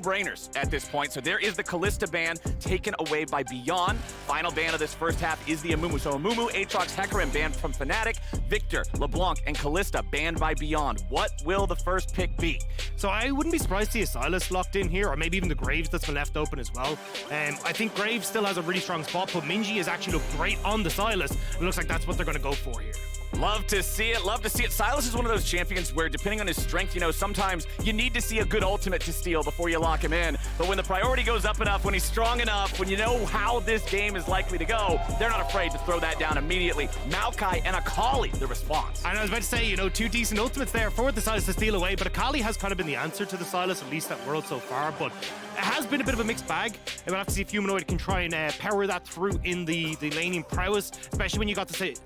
no-brainers at this point. So there is the Kalista ban taken away by Beyond. Final ban of this first half is the Amumu. So Amumu, Aatrox, Hecarim banned from Fnatic, Victor, LeBlanc, and Kalista banned by Beyond. What will the first pick be? So I wouldn't be surprised to see a Sylas locked in here, or maybe even the Graves that's been left open as well. I think Graves still has a really strong spot, but Minji has actually looked great on the Sylas. It looks like that's what they're going to go for here. Love to see it. Love to see it. Sylas is one of those champions where, depending on his strength, you know, sometimes you need to see a good ultimate to steal before you lock him in. But when the priority goes up enough, when he's strong enough, when you know how this game is likely to go, they're not afraid to throw that down immediately. Maokai and Akali, the response. And I was about to say, you know, two decent ultimates there for the Sylas to steal away, but Akali has kind of been the answer to the Sylas, at least at World so far. But it has been a bit of a mixed bag. And we'll have to see if Humanoid can try and power that through in the laning prowess, especially when you got the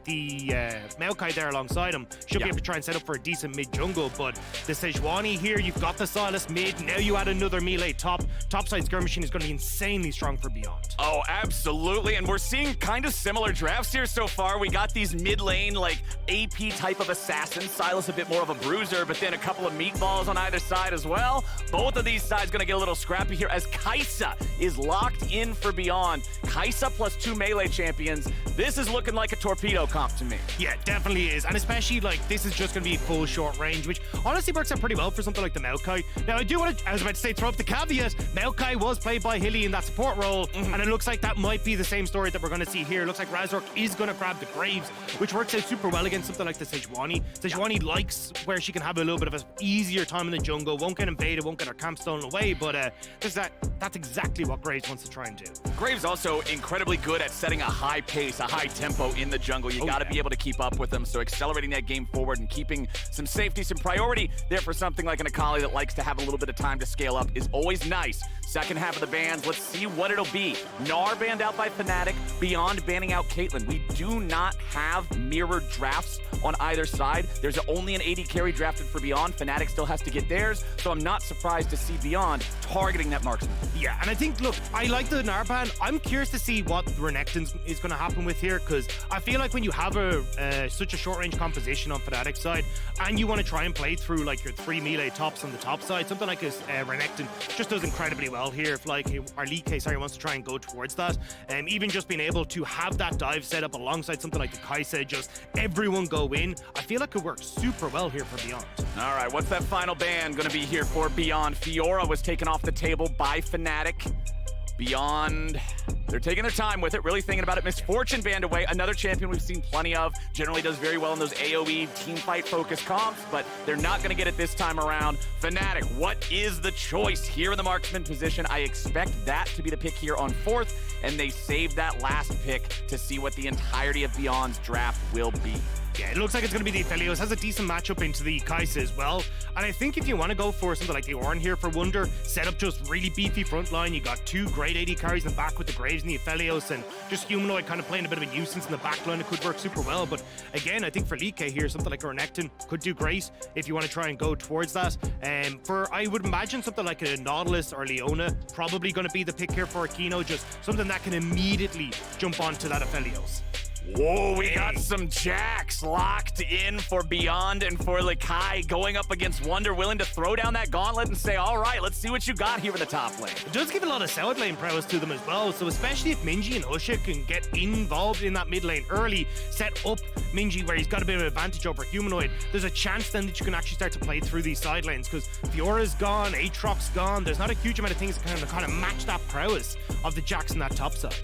Maokai there alongside him. Should be able to try and set up for a decent mid jungle, but the Sejuani here, you've got the Sylas mid, now you add another melee top. Topside skirmishing is going to be insanely strong for Beyond. Oh, absolutely, and we're seeing kind of similar drafts here so far. We got these mid lane, like, AP type of assassins. Sylas a bit more of a bruiser, but then a couple of meatballs on either side as well. Both of these sides going to get a little scrappy here as Kaisa is locked in for Beyond. Kaisa plus 2 melee champions. This is looking like a torpedo comp to me. Yeah, definitely is, and especially like this is just going to be full short range, which honestly works out pretty well for something like the Maokai. Now I do want to, I was about to say, throw up the caveat, Maokai was played by Hilly in that support role, and it looks like that might be the same story that we're going to see here. It looks like Razork is going to grab the Graves, which works out super well against something like the Sejuani. Sejuani likes where she can have a little bit of an easier time in the jungle, won't get invaded, won't get her camp stolen away, but that's exactly what Graves wants to try and do. Graves also incredibly good at setting a high pace, a high tempo in the jungle. You got to be able to keep up with them, so accelerating that game forward and keeping some safety, some priority there for something like an Akali that likes to have a little bit of time to scale up is always nice. Second half of the bans, let's see what it'll be. Gnar banned out by Fnatic, Beyond banning out Caitlyn. We do not have mirrored drafts on either side. There's only an AD carry drafted for Beyond. Fnatic still has to get theirs, so I'm not surprised to see Beyond targeting that marksman. Yeah, and I think, look, I like the Gnar ban. I'm curious to see what Renekton is going to happen with here, because I feel like when you have such a short-range composition on Fnatic's side, and you want to try and play through like your 3 melee tops on the top side, something like this Renekton just does incredibly well here. If like our Likai wants to try and go towards that, even just being able to have that dive set up alongside something like the Kaisa, just everyone go in, I feel like it works super well here for Beyond. All right, what's that final ban going to be here for Beyond? Fiora was taken off the table by Fnatic. Beyond, they're taking their time with it, really thinking about it. Misfortune banned away, another champion we've seen plenty of, generally does very well in those AoE team fight focused comps, but they're not going to get it this time around. Fnatic, what is the choice here in the marksman position? I expect that to be the pick here on 4th, and they saved that last pick to see what the entirety of Beyond's draft will be. Yeah, it looks like it's going to be the Aphelios. Has a decent matchup into the Kaisa as well. And I think if you want to go for something like the Ornn here for Wunder, set up just really beefy front line. You got 2 great AD carries in the back with the Graves and the Aphelios, and just Humanoid kind of playing a bit of a nuisance in the back line. It could work super well. But again, I think for Likai here, something like a Renekton could do great if you want to try and go towards that. I would imagine something like a Nautilus or Leona probably going to be the pick here for a Kino, just something that can immediately jump onto that Aphelios. Whoa, we got some Jacks locked in for Beyond and for Likai going up against Wunder, willing to throw down that gauntlet and say, all right, let's see what you got here in the top lane. It does give a lot of side lane prowess to them as well, so especially if Minji and Husha can get involved in that mid lane early, set up Minji where he's got a bit of an advantage over Humanoid, there's a chance then that you can actually start to play through these side lanes, because Fiora's gone, Aatrox's gone, there's not a huge amount of things that kind of match that prowess of the Jacks in that top side.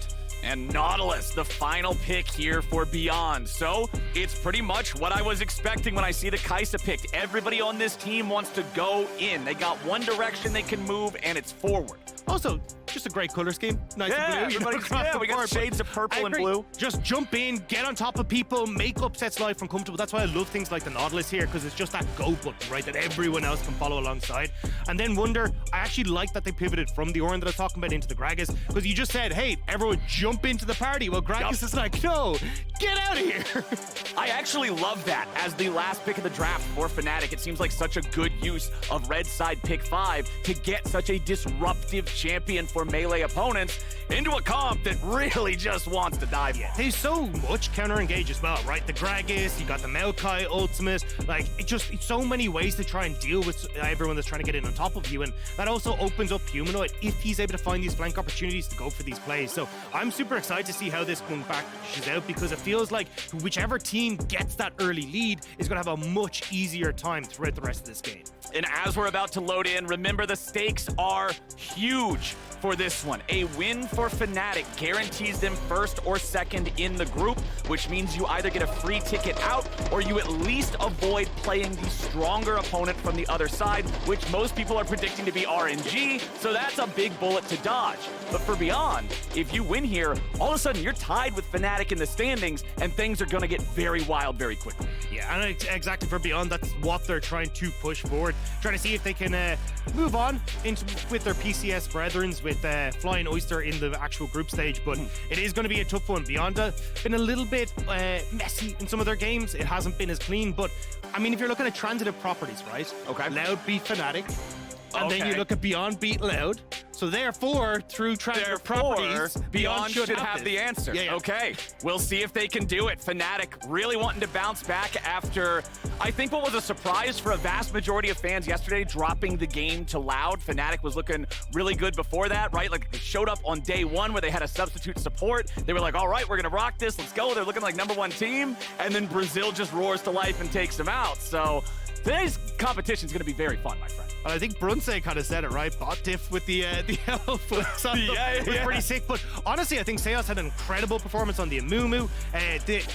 And Nautilus, the final pick here for Beyond. So it's pretty much what I was expecting when I see the Kaisa picked. Everybody on this team wants to go in. They got one direction they can move, and it's forward. Also, just a great color scheme. Nice and blue. We got shades of purple and blue. Just jump in, get on top of people, make upsets life uncomfortable. That's why I love things like the Nautilus here, because it's just that go button, right, that everyone else can follow alongside. And then Wunder, I actually like that they pivoted from the Ornn that I was talking about into the Gragas, because you just said, hey, everyone jump into the party. Well, Gragas is like, no, Get out of here! I actually love that as the last pick of the draft for Fnatic. It seems like such a good use of red side pick 5 to get such a disruptive champion for melee opponents into a comp that really just wants to dive in. There's so much counter engage as well, right? The Gragas, you got the Maokai ultimate, like it's so many ways to try and deal with everyone that's trying to get in on top of you, and that also opens up Humanoid if he's able to find these flank opportunities to go for these plays. So I'm super excited to see how this one back's out, because it feels like whichever team gets that early lead is going to have a much easier time throughout the rest of this game. And as we're about to load in, remember the stakes are huge for this one. A win for Fnatic guarantees them first or second in the group, which means you either get a free ticket out or you at least avoid playing the stronger opponent from the other side, which most people are predicting to be RNG, so that's a big bullet to dodge. But for Beyond, if you win here, all of a sudden you're tied with Fnatic in the standings, and things are going to get very wild very quickly. Yeah, and exactly for Beyond, that's what they're trying to push forward, trying to see if they can move on with their PCS brethrens with Flying Oyster in the actual group stage, but it is going to be a tough one. Beyond been a little bit messy in some of their games. It hasn't been as clean, but I mean, if you're looking at transitive properties, right? Okay. Loud beat Fnatic, and then you look at Beyond beat Loud. So therefore, through transitive properties, Beyond should have the answer. Yeah. Okay, we'll see if they can do it. Fnatic really wanting to bounce back after, I think, what was a surprise for a vast majority of fans yesterday, dropping the game to Loud. Fnatic was looking really good before that, right? Like, they showed up on day one where they had a substitute support. They were like, all right, we're going to rock this. Let's go. They're looking like #1 team. And then Brazil just roars to life and takes them out. So today's competition is going to be very fun, my friend. I think Brunse kind of said it, right? Bot diff with the elf was pretty sick. But honestly, I think Sylas had an incredible performance on the Amumu.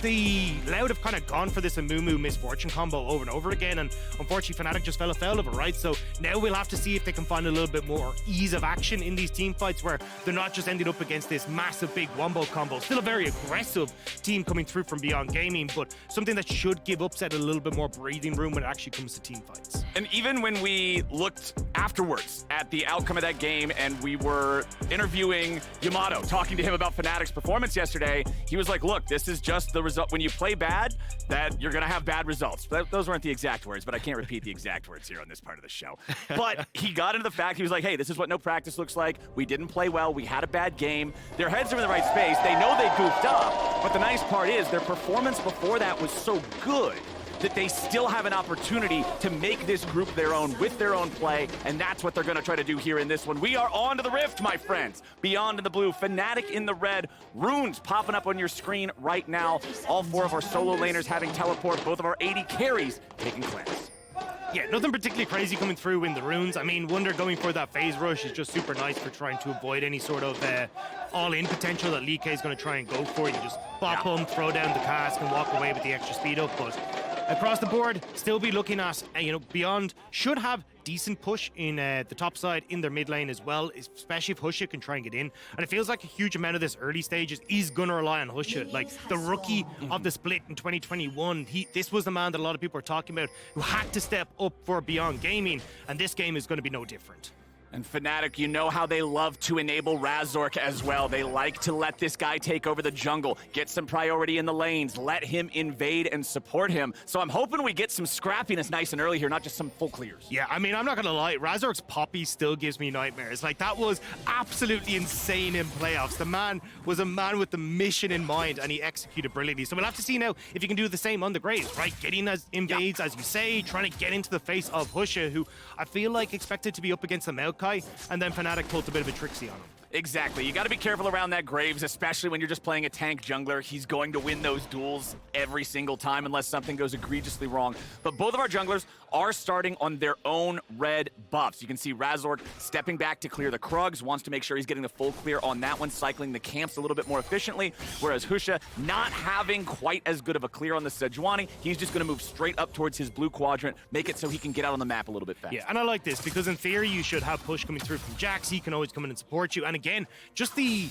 The Loud have kind of gone for this Amumu misfortune combo over and over again, and unfortunately Fnatic just fell afoul of it, right? So now we'll have to see if they can find a little bit more ease of action in these team fights, where they're not just ending up against this massive big wombo combo. Still a very aggressive team coming through from Beyond Gaming, but something that should give Upset a little bit more breathing room when it actually comes to team fights. And even when we looked afterwards at the outcome of that game and we were interviewing Yamato, talking to him about Fnatic's performance yesterday, he was like, look, this is just the result. When you play bad, that you're going to have bad results. Those weren't the exact words, but I can't repeat the exact words here on this part of the show. But he got into the fact, he was like, hey, this is what no practice looks like. We didn't play well. We had a bad game. Their heads are in the right space. They know they goofed up. But the nice part is their performance before that was so good that they still have an opportunity to make this group their own with their own play, and that's what they're going to try to do here in this one. We are on to the Rift, my friends. Beyond in the blue, Fnatic in the red, runes popping up on your screen right now. All 4 of our solo laners having teleport, both of our AD carries taking cleanse. Yeah, nothing particularly crazy coming through in the runes. I mean, Wunder going for that phase rush is just super nice for trying to avoid any sort of all-in potential that Likai is going to try and go for. You just bop him, throw down the cask, and walk away with the extra speed up. But across the board, still be looking at, Beyond should have decent push in the top side in their mid lane as well, especially if Husha can try and get in. And it feels like a huge amount of this early stages is going to rely on Husha. Like, the rookie of the split in 2021, this was the man that a lot of people are talking about who had to step up for Beyond Gaming, and this game is going to be no different. And Fnatic, you know how they love to enable Razork as well. They like to let this guy take over the jungle, get some priority in the lanes, let him invade and support him. So I'm hoping we get some scrappiness nice and early here, not just some full clears. Yeah, I mean, I'm not going to lie. Razork's Poppy still gives me nightmares. Like, that was absolutely insane in playoffs. The man was a man with the mission in mind, and he executed brilliantly. So we'll have to see now if you can do the same on the Graves, right? Getting as invades, as you say, trying to get into the face of Husha, who I feel like expected to be up against the Maokai, and then Fnatic pulled a bit of a tricksy on him. Exactly. You got to be careful around that Graves, especially when you're just playing a tank jungler. He's going to win those duels every single time unless something goes egregiously wrong. But both of our junglers are starting on their own red buffs. You can see Razork stepping back to clear the Krugs, wants to make sure he's getting the full clear on that one, cycling the camps a little bit more efficiently, whereas Husha not having quite as good of a clear on the Sejuani. He's just going to move straight up towards his blue quadrant, make it so he can get out on the map a little bit faster. Yeah, and I like this because in theory you should have push coming through from Jax. He can always come in and support you. And again, just the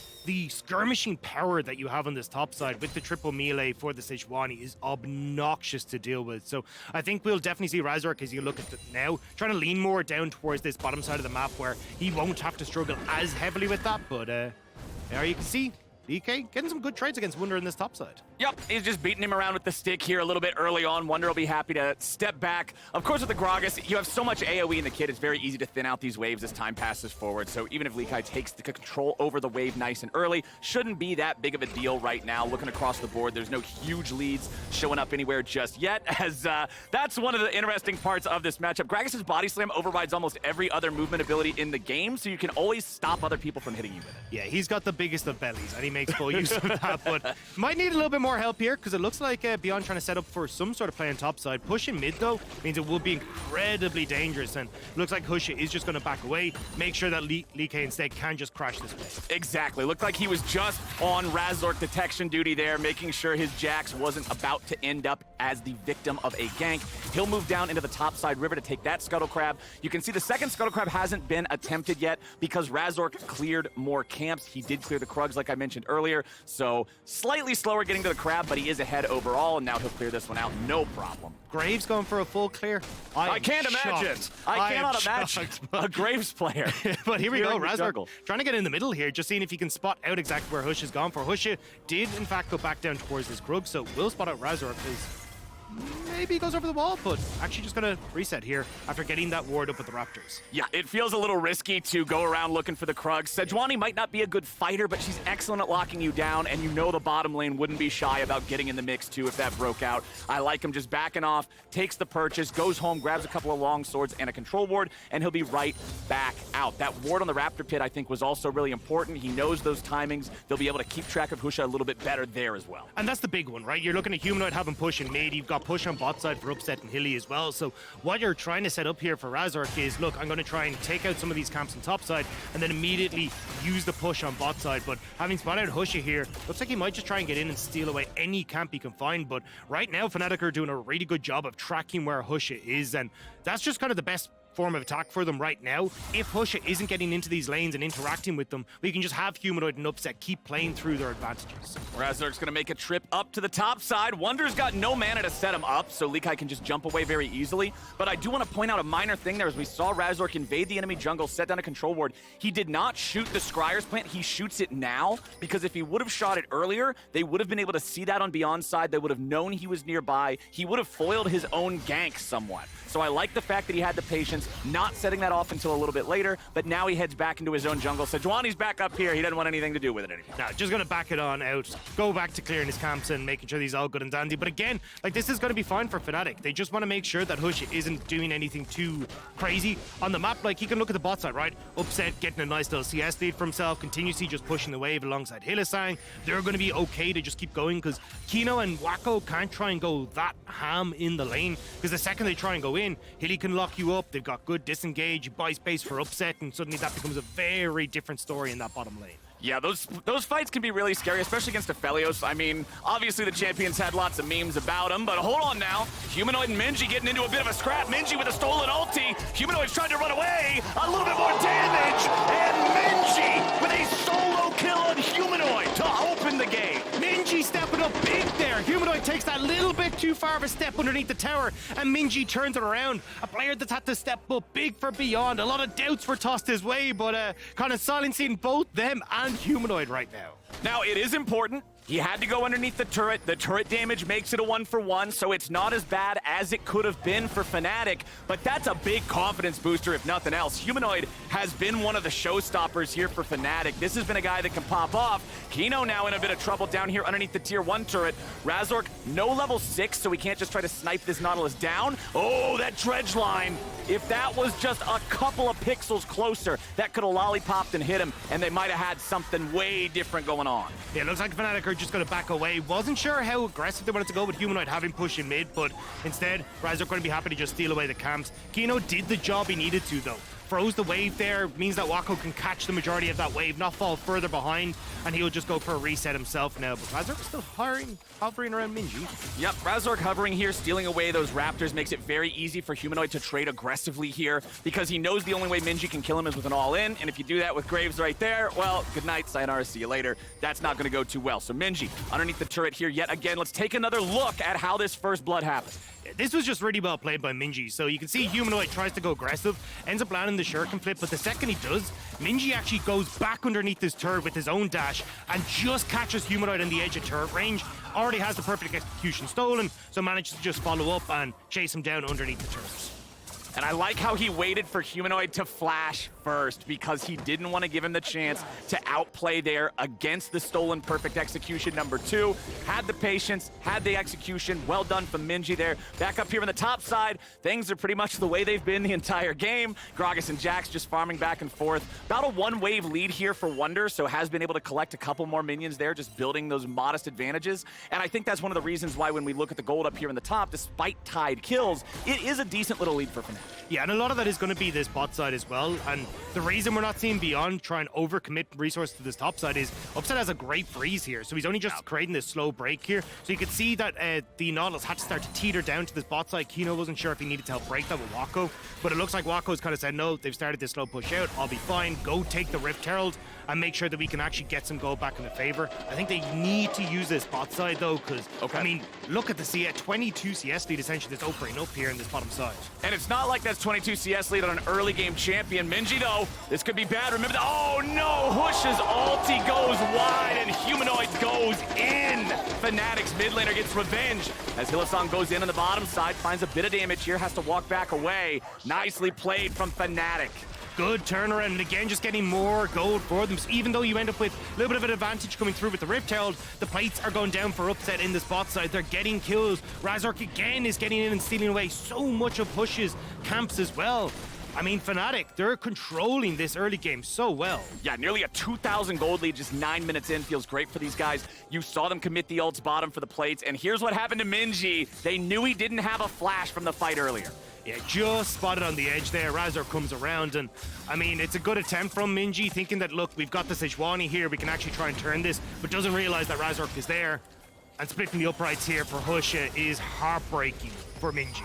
skirmishing power that you have on this top side with the triple melee for the Sejuani is obnoxious to deal with. So I think we'll definitely see Razork, as you look at it now, trying to lean more down towards this bottom side of the map where he won't have to struggle as heavily with that. But there you can see, Likai getting some good trades against Wunder in this top side. Yep, he's just beating him around with the stick here a little bit early on. Wunder will be happy to step back. Of course, with the Gragas, you have so much AoE in the kit, it's very easy to thin out these waves as time passes forward. So even if Likai takes the control over the wave nice and early, shouldn't be that big of a deal right now. Looking across the board, there's no huge leads showing up anywhere just yet, as that's one of the interesting parts of this matchup. Gragas' body slam overrides almost every other movement ability in the game, so you can always stop other people from hitting you with it. Yeah, he's got the biggest of bellies, and he makes full use of that, but might need a little bit more help here, because it looks like Beyond trying to set up for some sort of play on top side. Pushing mid, though, means it will be incredibly dangerous, and it looks like Husha is just going to back away, make sure that Likai instead can just crash this wave. Exactly. Looked like he was just on Razork detection duty there, making sure his Jax wasn't about to end up as the victim of a gank. He'll move down into the top side river to take that Scuttle Crab. You can see the second Scuttle Crab hasn't been attempted yet because Razork cleared more camps. He did clear the Krugs, like I mentioned earlier, so slightly slower getting to the Crab, but he is ahead overall, and now he'll clear this one out, no problem. Graves going for a full clear. I can't imagine. I cannot imagine a Graves player. But here we go, Razork jungle. trying to get in the middle here, just seeing if he can spot out exactly where Husha's gone for. Husha did, in fact, go back down towards this Krug, so will spot out Razork, because maybe he goes over the wall, but actually just gonna reset here after getting that ward up with the Raptors. Yeah, it feels a little risky to go around looking for the Krugs. Sejuani might not be a good fighter, but she's excellent at locking you down, and you know the bottom lane wouldn't be shy about getting in the mix too if that broke out. I like him just backing off, takes the purchase, goes home, grabs a couple of long swords and a control ward, and he'll be right back out. That ward on the Raptor pit, I think, was also really important. He knows those timings. They'll be able to keep track of Husha a little bit better there as well. And that's the big one, right? You're looking at Humanoid having push in mid. You've got push on bot side for Upset and Hilly as well. So what you're trying to set up here for Razork is, look, I'm going to try and take out some of these camps on top side and then immediately use the push on bot side. But having spotted Husha here, looks like he might just try and get in and steal away any camp he can find. But right now, Fnatic are doing a really good job of tracking where Husha is, and that's just kind of the best form of attack for them right now. If Husha isn't getting into these lanes and interacting with them, we can just have Humanoid and Upset keep playing through their advantages. Razork's gonna make a trip up to the top side. Wunder's got no mana to set him up, so Likai can just jump away very easily. But I do want to point out a minor thing there as we saw Razork invade the enemy jungle, set down a control ward. He did not shoot the Scryer's plant, he shoots it now, because if he would have shot it earlier, they would have been able to see that on Beyond side, they would have known he was nearby, he would have foiled his own gank somewhat. So I like the fact that he had the patience, not setting that off until a little bit later, but now he heads back into his own jungle. Sejuani's back up here, he doesn't want anything to do with it anymore. Nah, just gonna back it on out, go back to clearing his camps and making sure he's all good and dandy. But again, like, this is gonna be fine for Fnatic. They just want to make sure that Husha isn't doing anything too crazy on the map. Like, he can look at the bot side, right? Upset, getting a nice little CS lead for himself, continuously just pushing the wave alongside Hylissang. They're gonna be okay to just keep going, because Kino and Wako can't try and go that ham in the lane, because the second they try and go in, Hilly can lock you up. They've got good disengage, you buy space for Upset, and suddenly that becomes a very different story in that bottom lane. Yeah, those fights can be really scary, especially against Aphelios. I mean, obviously the champions had lots of memes about him, but hold on now. Humanoid and Minji getting into a bit of a scrap. Minji with a stolen ulti. Humanoid's trying to run away. A little bit more damage. And Minji with a solo kill on Humanoid to open the game. Minji stepping up big there. Humanoid takes that little bit too far of a step underneath the tower, and Minji turns it around. A player that's had to step up big for Beyond. A lot of doubts were tossed his way, but kind of silencing both them and Humanoid right now. Now, it is important. He had to go underneath the turret. The turret damage makes it a 1-for-1, so it's not as bad as it could have been for Fnatic, but that's a big confidence booster if nothing else. Humanoid has been one of the showstoppers here for Fnatic. This has been a guy that can pop off. Kino now in a bit of trouble down here underneath the tier 1 turret. Razork, no level 6, so we can't just try to snipe this Nautilus down. Oh, that dredge line. If that was just a couple of pixels closer, that could have lollipopped and hit him, and they might have had something way different going on. Yeah, it looks like Fnatic are just going to back away. Wasn't sure how aggressive they wanted to go with Humanoid having push in mid, but instead, Razork going to be happy to just steal away the camps. Kino did the job he needed to, though. Froze the wave there, means that Wako can catch the majority of that wave, not fall further behind, and he'll just go for a reset himself now. But Razork is still hovering around Minji. Yep, Razork hovering here, stealing away those Raptors, makes it very easy for Humanoid to trade aggressively here, because he knows the only way Minji can kill him is with an all-in, and if you do that with Graves right there, well, good night, sayonara, see you later. That's not going to go too well. So Minji, underneath the turret here yet again. Let's take another look at how this first blood happened. This was just really well played by Minji. So you can see Humanoid tries to go aggressive, ends up landing the shuriken flip, but the second he does, Minji actually goes back underneath this turret with his own dash and just catches Humanoid on the edge of turret range. Already has the perfect execution stolen, so manages to just follow up and chase him down underneath the turret. And I like how he waited for Humanoid to flash first because he didn't want to give him the chance to outplay there against the stolen perfect execution number 2. Had the patience, had the execution. Well done from Minji there. Back up here on the top side, things are pretty much the way they've been the entire game. Gragas and Jax just farming back and forth. About a 1-wave lead here for Wunder, so has been able to collect a couple more minions there, just building those modest advantages. And I think that's one of the reasons why when we look at the gold up here in the top, despite tied kills, it is a decent little lead for Fnatic. Yeah, and a lot of that is going to be this bot side as well. And the reason we're not seeing Beyond try and overcommit resources to this top side is Upset has a great freeze here. So he's only just creating this slow break here. So you could see that the Nautilus had to start to teeter down to this bot side. Kino wasn't sure if he needed to help break that with Wako. But it looks like Wako's kind of said, no, they've started this slow push out. I'll be fine. Go take the Rift Herald and make sure that we can actually get some gold back in the favor. I think they need to use this bot side though, because, I mean, look at the 22 CS lead essentially that's opening up here in this bottom side. And it's not like that's 22 CS lead on an early game champion. Minji though, this could be bad. Remember that, oh no, Husha's ulti goes wide and Humanoid goes in. Fnatic's mid laner gets revenge as Hylissang goes in on the bottom side, finds a bit of damage here, has to walk back away. Nicely played from Fnatic. Good turnaround, and again, just getting more gold for them. So even though you end up with a little bit of an advantage coming through with the Rift Herald, the plates are going down for Upset in the spot side. They're getting kills. Razork again is getting in and stealing away so much of Hush's camps as well. I mean, Fnatic, they're controlling this early game so well. Yeah, nearly a 2,000 gold lead just 9 minutes in. Feels great for these guys. You saw them commit the ults bottom for the plates, and here's what happened to Minji. They knew he didn't have a flash from the fight earlier. Yeah, just spotted on the edge there. Razork comes around, and I mean, it's a good attempt from Minji, thinking that, look, we've got the Sejuani here, we can actually try and turn this, but doesn't realize that Razork is there. And splitting the uprights here for Husha is heartbreaking for Minji.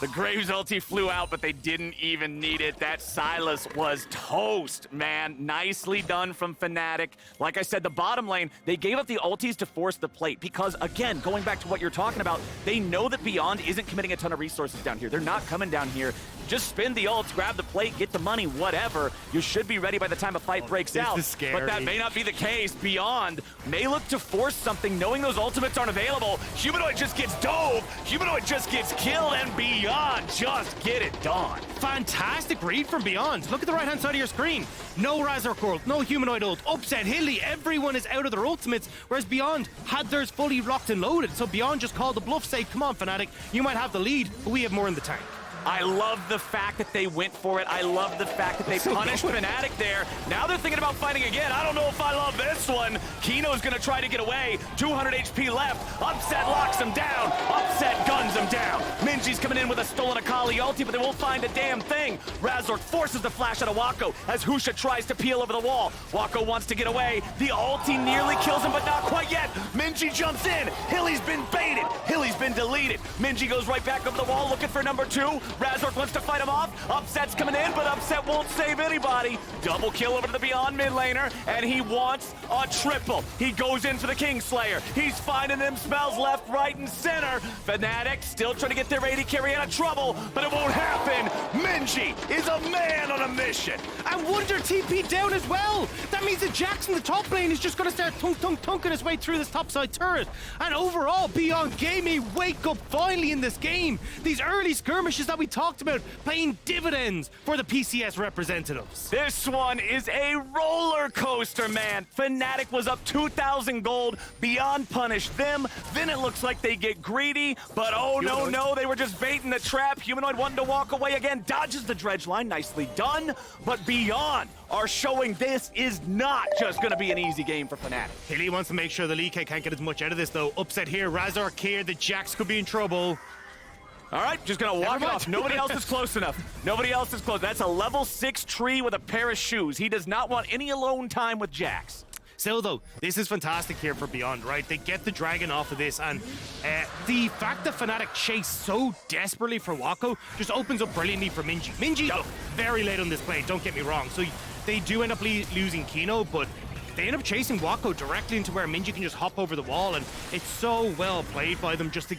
The Graves ulti flew out, but they didn't even need it. That Sylas was toast, man. Nicely done from Fnatic. Like I said, the bottom lane, they gave up the ultis to force the plate because, again, going back to what you're talking about, they know that Beyond isn't committing a ton of resources down here. They're not coming down here. Just spin the ults, grab the plate, get the money, whatever. You should be ready by the time a fight breaks out. This is scary. But that may not be the case. Beyond may look to force something, knowing those ultimates aren't available. Humanoid just gets dove. Humanoid just gets killed, and Beyond just get it done. Fantastic read from Beyond. Look at the right-hand side of your screen. No Razork ult, no Humanoid ult, Upset, Hilly, everyone is out of their ultimates, whereas Beyond had theirs fully locked and loaded. So Beyond just called the bluff, say, come on, Fnatic, you might have the lead, but we have more in the tank. I love the fact that they went for it. I love the fact that they punished Fnatic there. Now they're thinking about fighting again. I don't know if I love this one. Kino's gonna try to get away. 200 HP left. Upset locks him down. Upset guns him down. Minji's coming in with a stolen Akali ulti, but they won't find a damn thing. Razork forces the flash out of Wako as Husha tries to peel over the wall. Wako wants to get away. The ulti nearly kills him, but not quite yet. Minji jumps in. Hilly's been baited. Hilly's been deleted. Minji goes right back over the wall looking for number 2. Razork wants to fight him off. Upset's coming in, but Upset won't save anybody. Double kill over to the Beyond mid laner, and he wants a triple. He goes in for the Kingslayer. He's finding them spells left, right, and center. Fnatic still trying to get their AD carry out of trouble, but it won't happen. Minji is a man on a mission. And Wunder TP down as well. That means that Jax in the top lane is just going to start tunking his way through this topside turret. And overall, Beyond gave me wake up finally in this game. These early skirmishes that we talked about paying dividends for the PCS representatives. This one is a roller coaster, man. Fnatic was up 2,000 gold. Beyond punished them. Then it looks like they get greedy, but oh no, they were just baiting the trap. Humanoid wanted to walk away again, dodges the dredge line, nicely done. But Beyond are showing this is not just gonna be an easy game for Fnatic. Hilly wants to make sure the Likai can't get as much out of this though. Upset here, Razork here, the Jax could be in trouble. All right, just gonna walk it off. Nobody else is close enough. Nobody else is close. That's a level 6 tree with a pair of shoes. He does not want any alone time with Jax. Still though, this is fantastic here for Beyond, right? They get the dragon off of this, and the fact that Fnatic chase so desperately for Wako just opens up brilliantly for Minji. Minji, very late on this play, don't get me wrong. So they do end up losing Kino, but they end up chasing Wako directly into where Minji can just hop over the wall, and it's so well played by them just to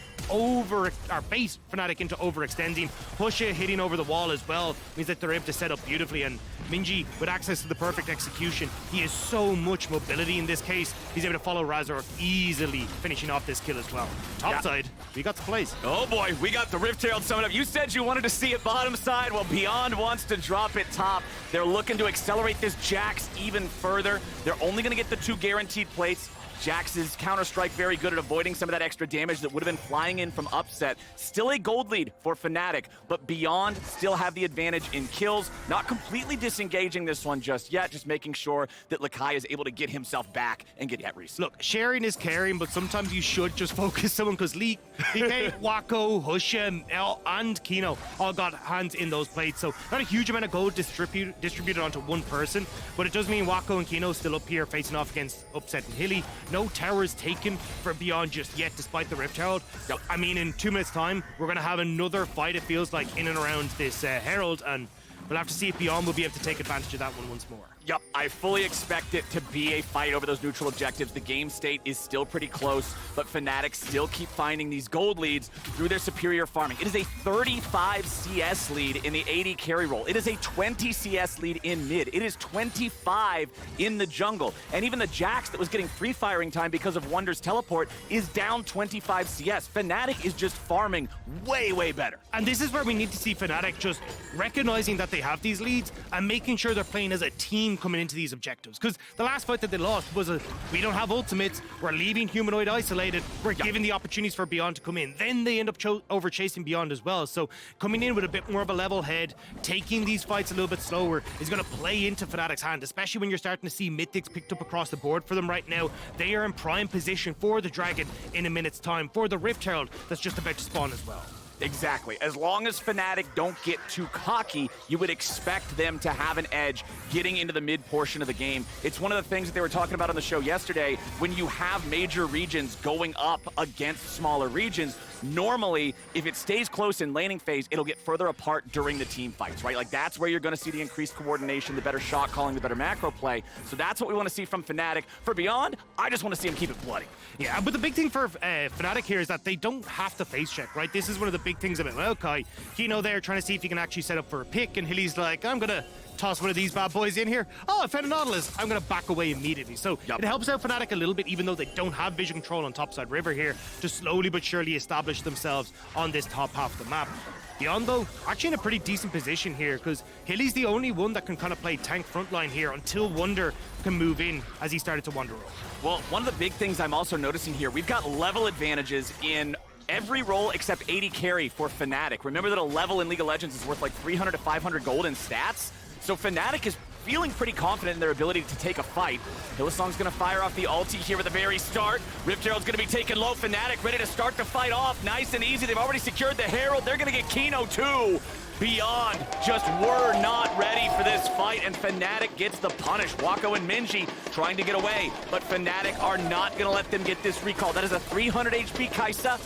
bait Fnatic into overextending. Husha hitting over the wall as well means that they're able to set up beautifully, and Minji, with access to the perfect execution, he has so much mobility in this case. He's able to follow Razork easily, finishing off this kill as well. Top side, we got the plays. Oh boy, we got the Rift Herald summon up. You said you wanted to see it bottom side. Well, Beyond wants to drop it top. They're looking to accelerate this Jax even further. They're only going to get the 2 guaranteed plates. Jax's Counter-Strike very good at avoiding some of that extra damage that would have been flying in from upset. Still a gold lead for Fnatic, but Beyond still have the advantage in kills. Not completely disengaging this one just yet, just making sure that Likai is able to get himself back and get that reset. Look, sharing is caring, but sometimes you should just focus someone, because Likai, Wako, Husha, and Kino all got hands in those plates, so not a huge amount of gold distributed onto one person, but it does mean Wako and Kino still up here facing off against Upset and Hilly. No towers taken for Beyond just yet, despite the Rift Herald. I mean, in 2 minutes' time, we're going to have another fight, it feels like, in and around this Herald, and we'll have to see if Beyond will be able to take advantage of that one once more. Yep, I fully expect it to be a fight over those neutral objectives. The game state is still pretty close, but Fnatic still keep finding these gold leads through their superior farming. It is a 35 CS lead in the AD carry role. It is a 20 CS lead in mid. It is 25 in the jungle. And even the Jax that was getting free firing time because of Wunder's teleport is down 25 CS. Fnatic is just farming way, way better. And this is where we need to see Fnatic just recognizing that they have these leads and making sure they're playing as a team coming into these objectives, because the last fight that they lost was we don't have ultimates, we're leaving Humanoid isolated, we're giving the opportunities for Beyond to come in. Then they end up over chasing Beyond as well, so coming in with a bit more of a level head, taking these fights a little bit slower is going to play into Fnatic's hand, especially when you're starting to see mythics picked up across the board for them right now. They are in prime position for the Dragon in a minute's time, for the Rift Herald that's just about to spawn as well. Exactly. As long as Fnatic don't get too cocky, you would expect them to have an edge getting into the mid portion of the game. It's one of the things that they were talking about on the show yesterday. When you have major regions going up against smaller regions, normally, if it stays close in laning phase, it'll get further apart during the team fights, right? Like, that's where you're going to see the increased coordination, the better shot calling, the better macro play. So that's what we want to see from Fnatic. For Beyond, I just want to see them keep it bloody. Yeah, but the big thing for Fnatic here is that they don't have to face check, right? This is one of the big things about Maokai. Kino there trying to see if he can actually set up for a pick, and Hilly's like, I'm going to toss one of these bad boys in here. Oh, I found a Nautilus. I'm going to back away immediately. So it helps out Fnatic a little bit, even though they don't have vision control on topside river here, to slowly but surely establish themselves on this top half of the map. Beyond, though, actually in a pretty decent position here, because Hilly's the only one that can kind of play tank frontline here until Wunder can move in as he started to wander over. Well, one of the big things I'm also noticing here, we've got level advantages in every role except AD carry for Fnatic. Remember that a level in League of Legends is worth like 300 to 500 gold in stats? So Fnatic is feeling pretty confident in their ability to take a fight. Hylissang's gonna fire off the ulti here at the very start. Rift Herald's gonna be taken low. Fnatic ready to start the fight off. Nice and easy. They've already secured the Herald. They're gonna get Kino too. Beyond just were not ready for this fight, and Fnatic gets the punish. Wako and Minji trying to get away, but Fnatic are not gonna let them get this recall. That is a 300 HP Kaisa.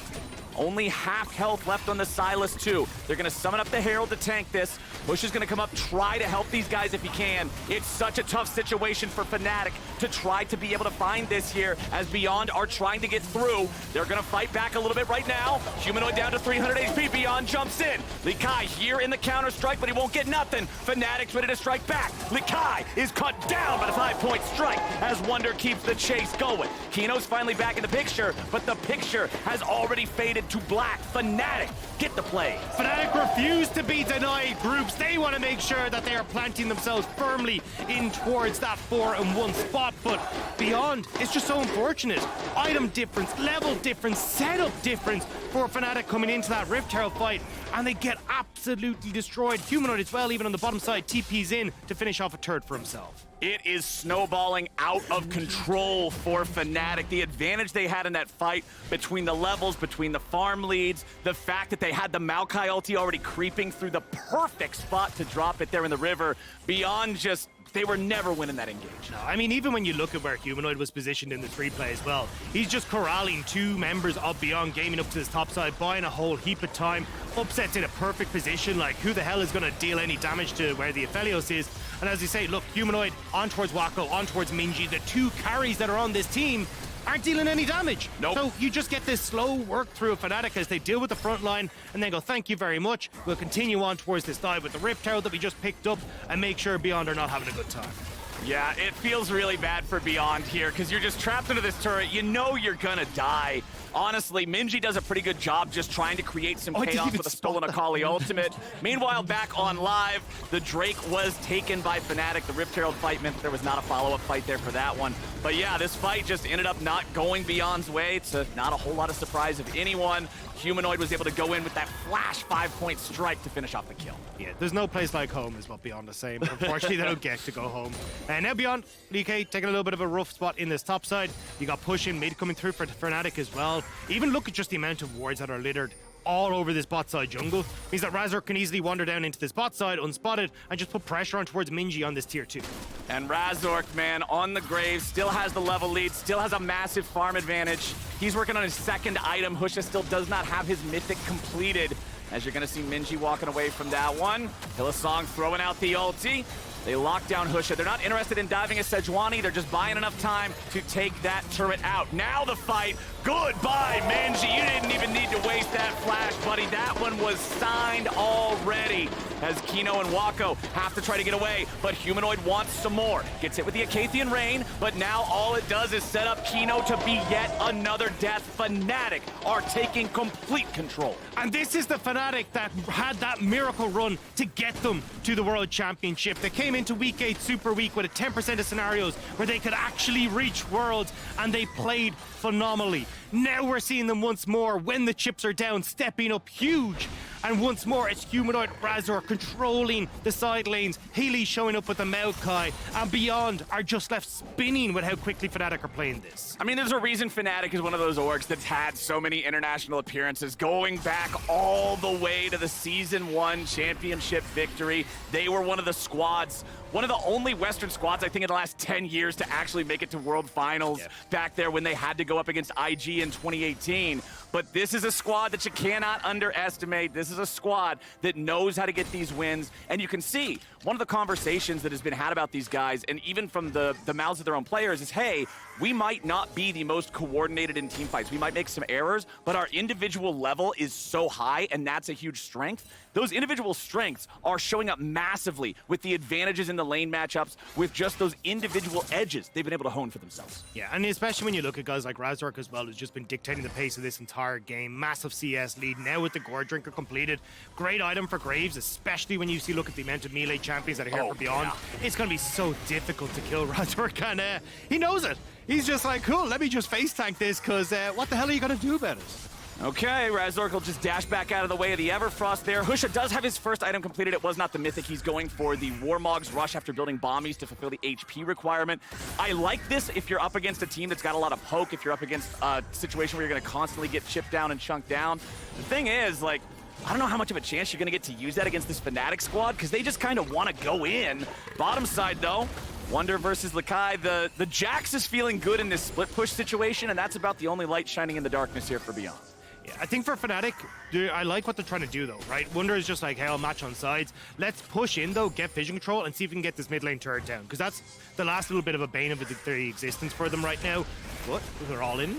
Only half health left on the Sylas too. They're gonna summon up the Herald to tank this. Bush is gonna come up, try to help these guys if he can. It's such a tough situation for Fnatic to try to be able to find this here, as Beyond are trying to get through. They're gonna fight back a little bit right now. Humanoid down to 300 HP, Beyond jumps in. Likai here in the counter strike, but he won't get nothing. Fnatic's ready to strike back. Likai is cut down by the 5-point strike as Wunder keeps the chase going. Kino's finally back in the picture, but the picture has already faded to black. Fnatic get the play. Fnatic refuse to be denied groups. They want to make sure that they are planting themselves firmly in towards that 4-1 spot, but Beyond, it's just so unfortunate. Item difference, level difference, setup difference for Fnatic coming into that Rift Herald fight, and they get absolutely destroyed. Humanoid as well, even on the bottom side, TP's in to finish off a turret for himself. It is snowballing out of control for Fnatic. The advantage they had in that fight between the levels, between the farm leads, the fact that they had the Maokai ulti already creeping through the perfect spot to drop it there in the river. Beyond just They were never winning that engage. No, I mean, even when you look at where Humanoid was positioned in the 3-play as well, he's just corralling 2 members of Beyond, gaming up to his top side, buying a whole heap of time, upsets in a perfect position, like who the hell is going to deal any damage to where the Aphelios is? And as you say, look, Humanoid on towards Wako, on towards Minji, the 2 carries that are on this team aren't dealing any damage. Nope. So you just get this slow work through of Fnatic as they deal with the front line and then go, thank you very much. We'll continue on towards this dive with the Rift Tower that we just picked up and make sure Beyond are not having a good time. Yeah, it feels really bad for Beyond here because you're just trapped into this turret. You know you're gonna die. Honestly, Minji does a pretty good job just trying to create some chaos with a stolen Akali ultimate. Meanwhile, back on live, the Drake was taken by Fnatic. The Rift Herald fight meant that there was not a follow-up fight there for that one. But yeah, this fight just ended up not going Beyond's way. It's not a whole lot of surprise of anyone. Humanoid was able to go in with that flash 5-point strike to finish off the kill. Yeah, there's no place like home is what Beyond is saying. Unfortunately, they don't get to go home. And now Beyond, Likai taking a little bit of a rough spot in this top side. You got pushing mid coming through for Fnatic as well. Even look at just the amount of wards that are littered all over this bot side jungle. Means that Razork can easily wander down into this bot side unspotted and just put pressure on towards Minji on this tier 2. And Razork, man, on the grave, still has the level lead, still has a massive farm advantage. He's working on his 2nd item. Husha still does not have his mythic completed. As you're gonna see Minji walking away from that one. Hylissang throwing out the ulti. They lock down Husha. They're not interested in diving a Sejuani. They're just buying enough time to take that turret out. Now the fight. Goodbye, Minji. You didn't even need to waste that flash, buddy. That one was signed already. As Kino and Wako have to try to get away, but Humanoid wants some more. Gets hit with the Acathian Rain, but now all it does is set up Kino to be yet another death. Fnatic are taking complete control. And this is the Fnatic that had that miracle run to get them to the World Championship. They came into Week 8 Super Week with a 10% of scenarios where they could actually reach Worlds, and they played phenomenally. Now we're seeing them once more when the chips are down, stepping up huge. And once more, it's Humanoid Razork controlling the side lanes. Healy showing up with the Maokai, and Beyond are just left spinning with how quickly Fnatic are playing this. I mean, there's a reason Fnatic is one of those orgs that's had so many international appearances, going back all the way to the Season 1 championship victory. They were one of the squads, one of the only Western squads, I think, in the last 10 years to actually make it to World Finals back there when they had to go up against IG in 2018. But this is a squad that you cannot underestimate. This is a squad that knows how to get these wins. And you can see one of the conversations that has been had about these guys, and even from the mouths of their own players, is, hey, we might not be the most coordinated in team fights. We might make some errors, but our individual level is so high, and that's a huge strength. Those individual strengths are showing up massively with the advantages in the lane matchups, with just those individual edges they've been able to hone for themselves. Yeah, and especially when you look at guys like Razork as well, who's just been dictating the pace of this entire game. Massive CS lead, now with the Gore Drinker completed. Great item for Graves, especially when you look at the amount of melee champions that are here for Beyond. Yeah. It's going to be so difficult to kill Razork, and he knows it. He's just like, cool, let me just face tank this, because what the hell are you going to do about it? Okay, Razork will just dash back out of the way of the Everfrost there. Husha does have his first item completed. It was not the Mythic. He's going for the Warmog's Rush after building Bombies to fulfill the HP requirement. I like this if you're up against a team that's got a lot of poke, if you're up against a situation where you're going to constantly get chipped down and chunked down. The thing is, like, I don't know how much of a chance you're going to get to use that against this Fnatic squad, because they just kind of want to go in. Bottom side, though, Wunder versus Likai. The Jax is feeling good in this split push situation, and that's about the only light shining in the darkness here for Beyond. Yeah, I think for Fnatic, I like what they're trying to do, though, right? Wunder is just like, hey, I'll match on sides. Let's push in, though, get vision control, and see if we can get this mid lane turret down, because that's the last little bit of a bane of their existence for them right now. But they're all in.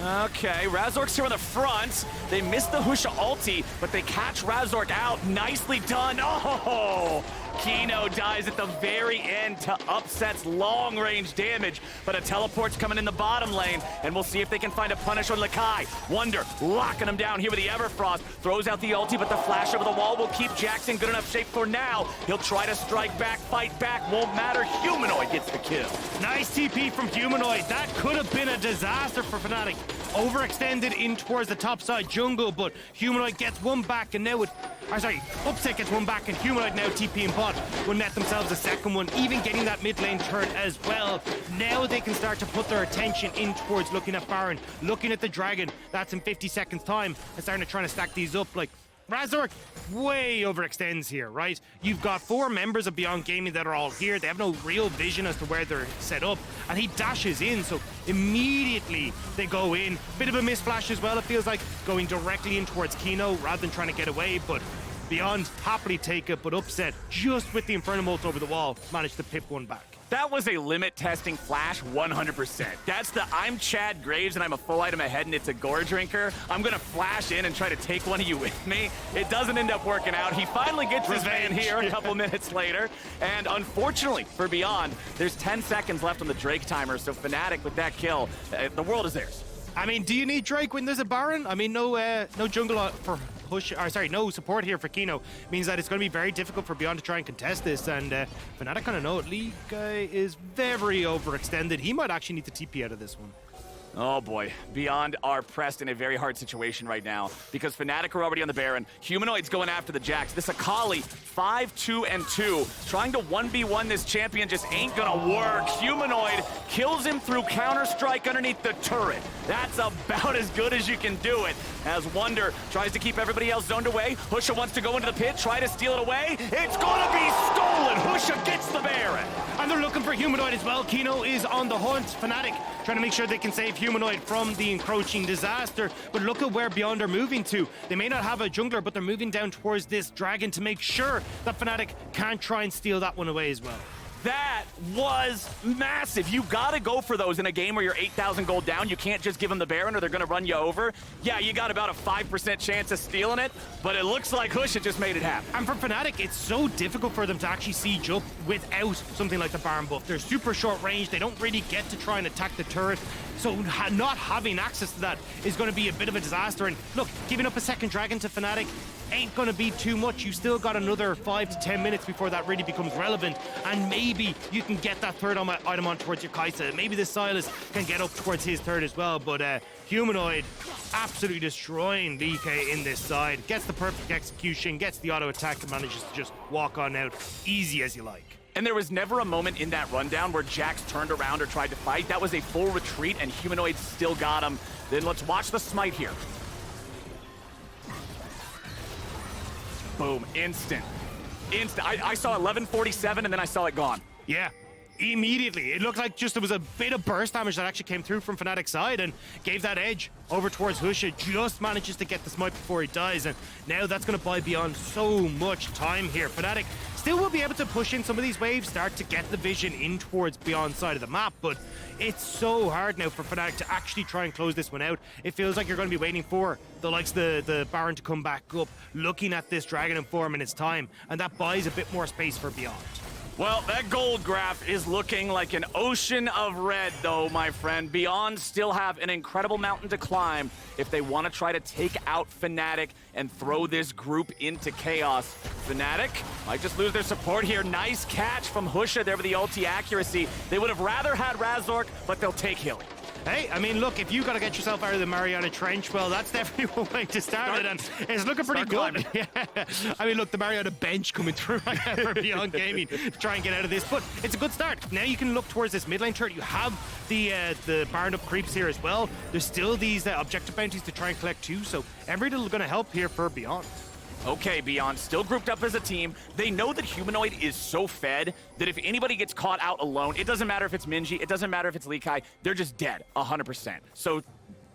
Okay, Razork's here on the front. They missed the Husha ulti, but they catch Razork out. Nicely done. Oh! Kino dies at the very end to Upset's long-range damage, but a teleport's coming in the bottom lane, and we'll see if they can find a punish on Likai. Wunder locking him down here with the Everfrost, throws out the ulti, but the flash over the wall will keep Jackson good enough shape for now. He'll try to strike back, fight back, won't matter. Humanoid gets the kill. Nice TP from Humanoid. That could have been a disaster for Fnatic. Overextended in towards the top side jungle, but Humanoid gets one back, and now Upset gets one back, and Humanoid now TP and bot will net themselves a second one, even getting that mid lane turret as well. Now they can start to put their attention in towards looking at Baron, looking at the Dragon. That's in 50 seconds time, and starting to try to stack these up. Like, Razork way overextends here, right? You've got 4 members of Beyond Gaming that are all here. They have no real vision as to where they're set up, and he dashes in, so immediately they go in. Bit of a misflash as well, it feels like, going directly in towards Kino rather than trying to get away, but Beyond happily take it, but upset just with the Inferno ult over the wall, managed to pip one back. That was a limit testing flash 100%. That's the I'm Chad Graves and I'm a full item ahead and it's a gore drinker. I'm gonna flash in and try to take one of you with me. It doesn't end up working out. He finally gets his man here a couple minutes later. And unfortunately for Beyond, there's 10 seconds left on the Drake timer. So Fnatic with that kill, the world is theirs. I mean, do you need Drake when there's a Baron? I mean, no jungle for Husha, or sorry, no support here for Kino. Means that it's going to be very difficult for Beyond to try and contest this, and Fnatic kind of know it. Likai is very overextended. He might actually need to TP out of this one. Oh boy, Beyond are pressed in a very hard situation right now because Fnatic are already on the Baron. Humanoid's going after the Jax. This Akali, 5-2-2, trying to 1v1 this champion just ain't gonna work. Humanoid kills him through Counter-Strike underneath the turret. That's about as good as you can do it. As Wunder tries to keep everybody else zoned away. Husha wants to go into the pit, try to steal it away. It's gonna be stolen! Husha gets the Baron! And they're looking for Humanoid as well. Kino is on the hunt. Fnatic trying to make sure they can save Humanoid from the encroaching disaster. But look at where Beyond are moving to. They may not have a jungler, but they're moving down towards this dragon to make sure that Fnatic can't try and steal that one away as well. That was massive. You gotta go for those in a game where you're 8,000 gold down. You can't just give them the Baron or they're gonna run you over. Yeah, you got about a 5% chance of stealing it, but it looks like Husha just made it happen. And for Fnatic, it's so difficult for them to actually siege up without something like the Baron buff. They're super short range. They don't really get to try and attack the turret. So not having access to that is going to be a bit of a disaster. And look, giving up a second dragon to Fnatic ain't going to be too much. You still got another 5 to 10 minutes before that really becomes relevant. And maybe you can get that third item on towards your Kaisa. Maybe the Sylas can get up towards his third as well. But Humanoid absolutely destroying Likai in this side. Gets the perfect execution, gets the auto attack, and manages to just walk on out easy as you like. And there was never a moment in that rundown where Jax turned around or tried to fight. That was a full retreat, and Humanoid still got him. Then let's watch the smite here. Boom, instant. I saw 1147, and then I saw it gone. Yeah. Immediately. It looked like just there was a bit of burst damage that actually came through from Fnatic's side and gave that edge over towards Husha. Just manages to get the smite before he dies, and now that's going to buy Beyond so much time here. Fnatic still will be able to push in some of these waves, start to get the vision in towards Beyond's side of the map, but it's so hard now for Fnatic to actually try and close this one out. It feels like you're going to be waiting for the likes of the Baron to come back up, looking at this dragon in form in its time, and that buys a bit more space for Beyond. Well, that gold graph is looking like an ocean of red, though, my friend. Beyond still have an incredible mountain to climb if they want to try to take out Fnatic and throw this group into chaos. Fnatic might just lose their support here. Nice catch from Husha there with the ulti accuracy. They would have rather had Razork, but they'll take Hilly. Hey, I mean, look, if you got to get yourself out of the Mariana Trench, well, that's definitely one way to start it, and it's looking pretty good. Yeah. I mean, look, the Mariana bench coming through right now for Beyond Gaming to try and get out of this, but it's a good start. Now you can look towards this mid lane turret. You have the Baron up creeps here as well. There's still these objective bounties to try and collect too, so every little going to help here for Beyond. Okay, Beyond still grouped up as a team. They know that Humanoid is so fed that if anybody gets caught out alone, it doesn't matter if it's Minji, it doesn't matter if it's Likai, they're just dead, 100%. So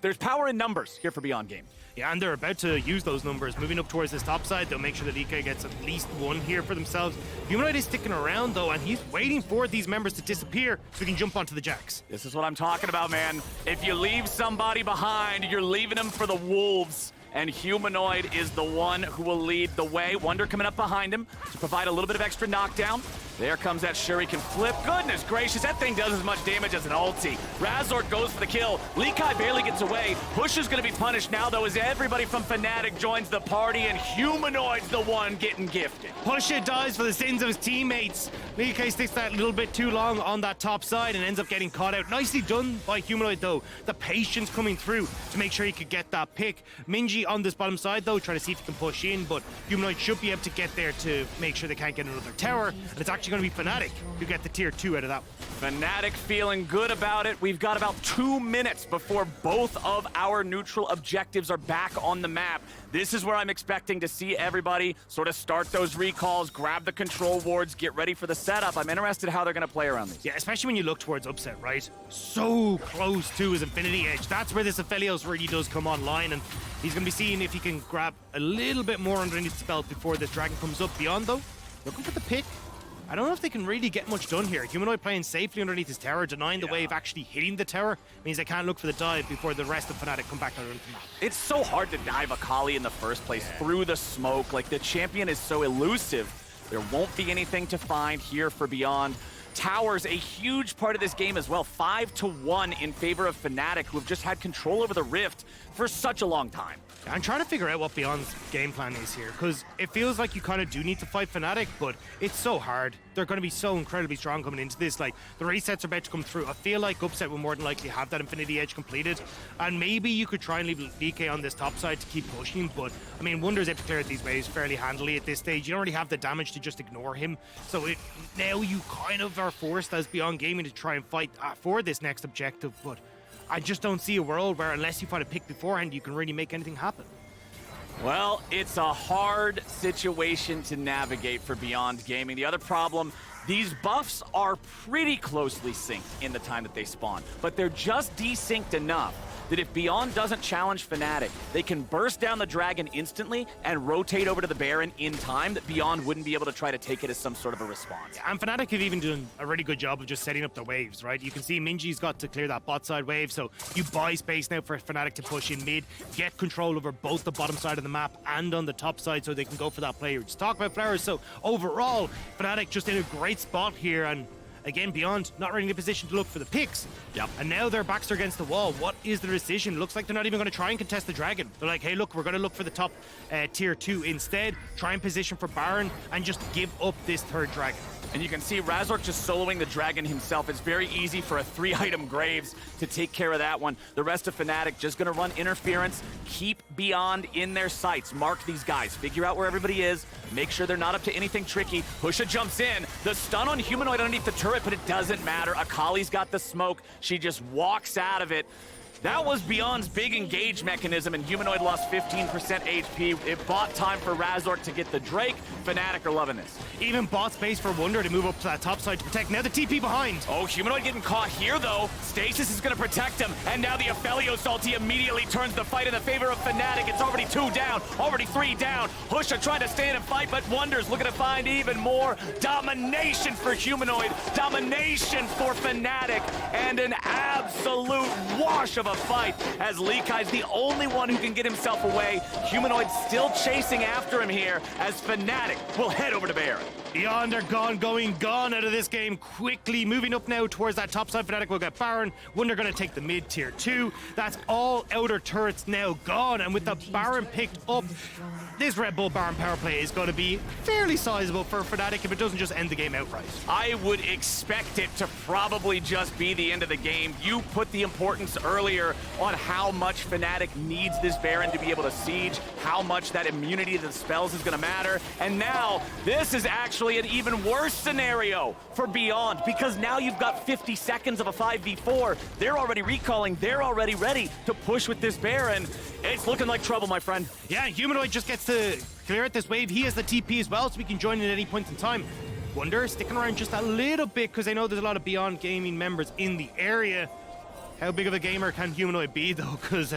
there's power in numbers here for Beyond Game. Yeah, and they're about to use those numbers. Moving up towards this top side, they'll make sure that Likai gets at least one here for themselves. Humanoid is sticking around, though, and he's waiting for these members to disappear so he can jump onto the Jax. This is what I'm talking about, man. If you leave somebody behind, you're leaving them for the wolves. And Humanoid is the one who will lead the way. Wunder coming up behind him to provide a little bit of extra knockdown. There comes that Shuriken flip. Goodness gracious, that thing does as much damage as an ulti. Razork goes for the kill. Likai barely gets away. Husha's gonna be punished now, though, as everybody from Fnatic joins the party, and Humanoid's the one getting gifted. Husha dies for the sins of his teammates. Likai sticks that a little bit too long on that top side and ends up getting caught out. Nicely done by Humanoid, though. The patience coming through to make sure he could get that pick. Minji on this bottom side, though, trying to see if he can push in, but Humanoid should be able to get there to make sure they can't get another tower, and it's actually actually going to be Fnatic who get the tier 2 out of that one. Fnatic feeling good about it. We've got about 2 minutes before both of our neutral objectives are back on the map. This is where I'm expecting to see everybody sort of start those recalls, grab the control wards, get ready for the setup. I'm interested how they're going to play around these. Yeah, especially when you look towards upset, right? So close to his Infinity Edge. That's where this Aphelios really does come online, and he's going to be seeing if he can grab a little bit more underneath his belt before this dragon comes up. Beyond, though, looking for the pick. I don't know if they can really get much done here. Humanoid playing safely underneath his tower, denying the wave actually hitting the tower, means they can't look for the dive before the rest of Fnatic come back out onto the map. It's so hard to dive Akali in the first place through the smoke. Like, the champion is so elusive. There won't be anything to find here for Beyond. Towers, a huge part of this game as well. 5-1 in favor of Fnatic, who have just had control over the Rift for such a long time. I'm trying to figure out what Beyond's game plan is here, because it feels like you kind of do need to fight Fnatic, but it's so hard. They're going to be so incredibly strong coming into this. Like, the resets are about to come through. I feel like Upset will more than likely have that Infinity Edge completed, and maybe you could try and leave Likai on this top side to keep pushing, but, I mean, Wunder's able to clear these waves fairly handily at this stage. You don't really have the damage to just ignore him, so now you kind of are forced as Beyond Gaming to try and fight for this next objective, but I just don't see a world where, unless you find a pick beforehand, you can really make anything happen. Well, it's a hard situation to navigate for Beyond Gaming. The other problem, these buffs are pretty closely synced in the time that they spawn, but they're just desynced enough that if Beyond doesn't challenge Fnatic, they can burst down the dragon instantly and rotate over to the Baron in time that Beyond wouldn't be able to try to take it as some sort of a response. And Fnatic have even done a really good job of just setting up the waves, right? You can see Minji's got to clear that bot side wave, so you buy space now for Fnatic to push in mid, get control over both the bottom side of the map and on the top side so they can go for that player. Just talk about flowers, so overall, Fnatic just in a great spot here, and again, Beyond not really in a position to look for the picks. Yep. And now their backs are against the wall. What is the decision? Looks like they're not even going to try and contest the dragon. They're like, hey, look, we're going to look for the top tier 2 instead. Try and position for Baron and just give up this third dragon. And you can see Razork just soloing the dragon himself. It's very easy for a 3-item Graves to take care of that one. The rest of Fnatic just going to run interference, keep Beyond in their sights, mark these guys, figure out where everybody is, make sure they're not up to anything tricky. Husha jumps in, the stun on Humanoid underneath the turret, but it doesn't matter. Akali's got the smoke. She just walks out of it. That was Beyond's big engage mechanism, and Humanoid lost 15% HP. It bought time for Razork to get the Drake. Fnatic are loving this. Even bought space for Wunder to move up to that top side to protect. Now the TP behind. Oh, Humanoid getting caught here, though. Stasis is going to protect him, and now the Aphelios ulti immediately turns the fight in the favor of Fnatic. It's already 2 down, already 3 down. Husha trying to stand and fight, but Wunder's looking to find even more. Domination for Humanoid, domination for Fnatic, and an absolute wash of a fight as Likai's the only one who can get himself away. Humanoid still chasing after him here as Fnatic will head over to Baron. Beyond are gone out of this game quickly. Moving up now towards that top side. Fnatic will get Baron. Wunder going to take the mid tier 2. That's all outer turrets now gone. And with the Baron picked up, this Red Bull Baron power play is going to be fairly sizable for Fnatic if it doesn't just end the game outright. I would expect it to probably just be the end of the game. You put the importance earlier on how much Fnatic needs this Baron to be able to siege, how much that immunity to the spells is going to matter. And now, this is actually an even worse scenario for Beyond, because now you've got 50 seconds of a 5v4. They're already recalling. They're already ready to push with this Baron. It's looking like trouble, my friend. Yeah, Humanoid just gets to clear out this wave. He has the TP as well, so we can join in at any point in time. Wunder sticking around just a little bit because I know there's a lot of Beyond Gaming members in the area. How big of a gamer can Humanoid be, though? Because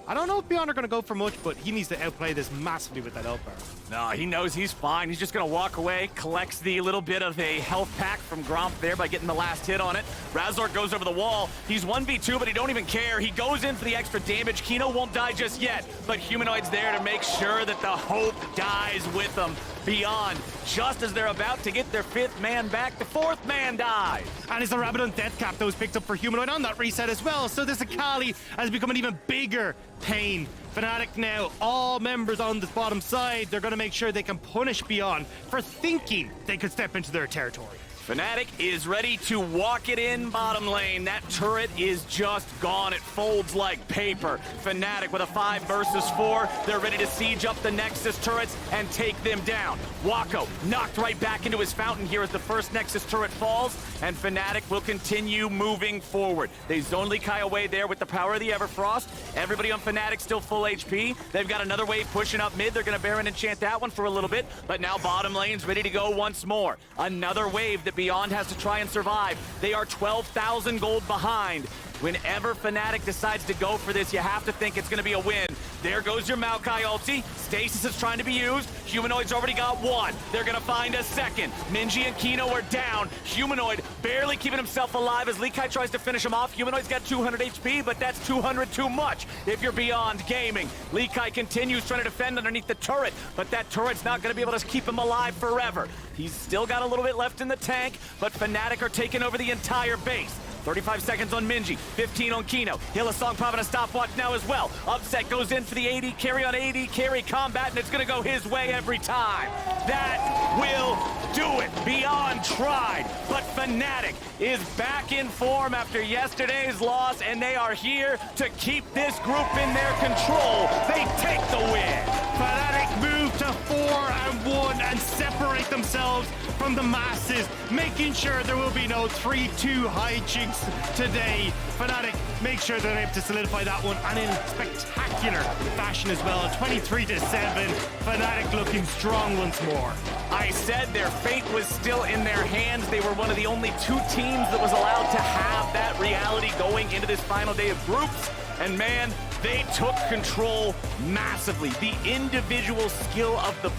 I don't know if Beyond are going to go for much, but he needs to outplay this massively with that outpower. No, he knows he's fine. He's just going to walk away, collects the little bit of a health pack from Gromp there by getting the last hit on it. Razork goes over the wall. He's 1v2, but he don't even care. He goes in for the extra damage. Kino won't die just yet, but Humanoid's there to make sure that the hope dies with them. Beyond, just as they're about to get their 5th man back, the 4th man dies. And it's the Rabadon Death Cap that was picked up for Humanoid on that reset as well. So this Akali has become an even bigger pain. Fnatic now, all members on the bottom side, they're going to make sure they can punish Beyond for thinking they could step into their territory. Fnatic is ready to walk it in bottom lane. That turret is just gone. It folds like paper. Fnatic with a 5 versus 4. They're ready to siege up the Nexus turrets and take them down. Wako knocked right back into his fountain here as the first Nexus turret falls, and Fnatic will continue moving forward. They zone Likai away there with the power of the Everfrost. Everybody on Fnatic still full HP. They've got another wave pushing up mid. They're going to Baron enchant that one for a little bit, but now bottom lane's ready to go once more. Another wave that Beyond has to try and survive. They are 12,000 gold behind. Whenever Fnatic decides to go for this, you have to think it's going to be a win. There goes your Maokai ulti. Stasis is trying to be used. Humanoid's already got one. They're going to find a second. Minji and Kino are down. Humanoid barely keeping himself alive as Likai tries to finish him off. Humanoid's got 200 HP, but that's 200 too much if you're Beyond Gaming. Likai continues trying to defend underneath the turret, but that turret's not going to be able to keep him alive forever. He's still got a little bit left in the tank, but Fnatic are taking over the entire base. 35 seconds on Minji, 15 on Kino. Hylissang popping a stopwatch now as well. Upset goes in for the AD carry on AD carry combat, and it's gonna go his way every time. That will do it. Beyond tried, but Fnatic is back in form after yesterday's loss, and they are here to keep this group in their control. They take the win. Fnatic move to 4-1 and separate themselves from the masses, making sure there will be no 3-2 hijinks today. Fnatic make sure they're able to solidify that one, and in spectacular fashion as well. 23-7, Fnatic looking strong once more. I said their fate was still in their hands. They were one of the only 2 teams that was allowed to have that reality going into this final day of groups. And man, they took control massively. The individual skill of the